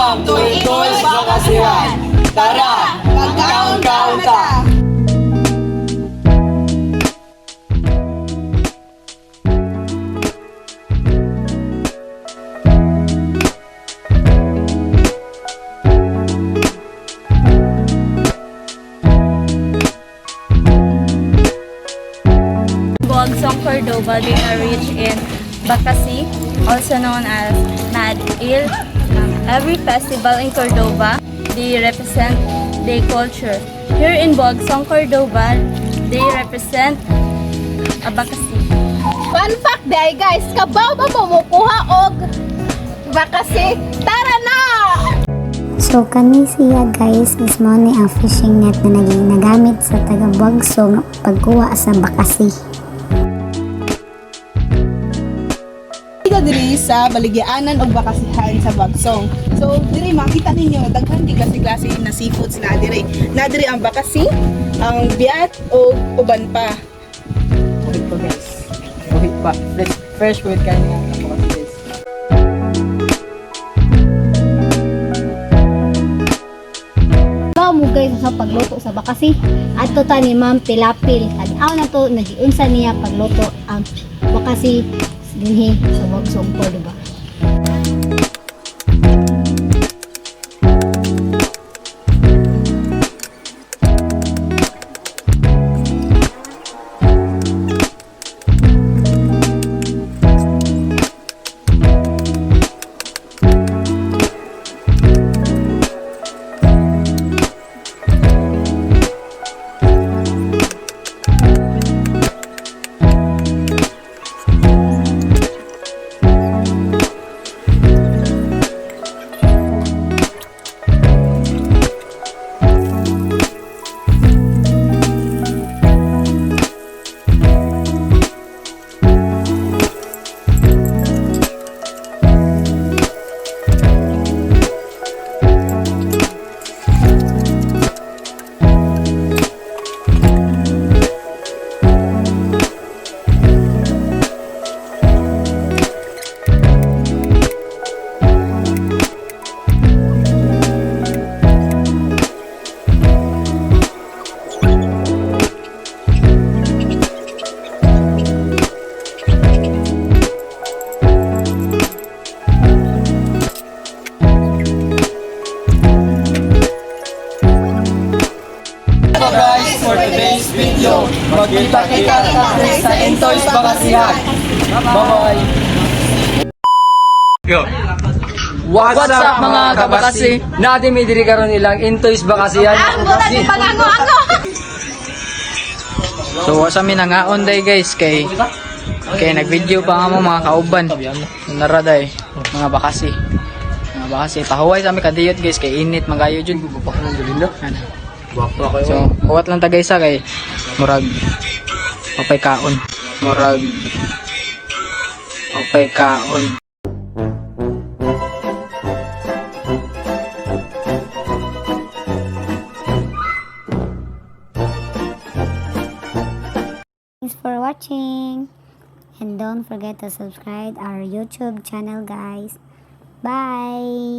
Welcome to Intoy's Bakasihan! Tara, magkaon-kaon ta! Bogsong Cordova, they are rich in Bakasi, also known as Mad-Il. Every festival in Cordova, they represent their culture. Here in Bogsong Cordova, they represent Bakasi. Fun fact day guys, kabaw ba mo mukuha og bakasi? Tara na! So kani siya guys is mo ni ang fishing net na naging nagamit sa taga Bogsong pagkuha sa bakasi. Dito diri sa baligyanan og bakasihan sa Bogsong. So diri makita ninyo daghan di klase-klase na seafoods na diri. Na diri ang bakasi, ang biat o uban pa. Buhit pa guys. Buhit pa. Fresh buhit kayo nga. Napakasi guys. Mo guys sa pagluto sa bakasi. Adto ta ni Ma'am Pilapil. Adlaw na to nagiunsa niya pagluto ang bakasi dinhi sa Bogsong Cordova. Guys, for today's video, magkita-kita kami sa Intoy's Bakasihan. Bye-bye! What's up mga kabakasi? Natin may diri karon nilang Intoy's Bakasihan. So wasa mi nangaon day guys kay nag-video pa nga mo mga kauban. Naraday mga bakasi. Mga bakasi pahuway sa mi kadiyot guys kay init magayo jud. So kuwat lang ta guys kay murag papay kaon. Murag papay kaon. Thanks for watching and don't forget to subscribe our YouTube channel guys. Bye.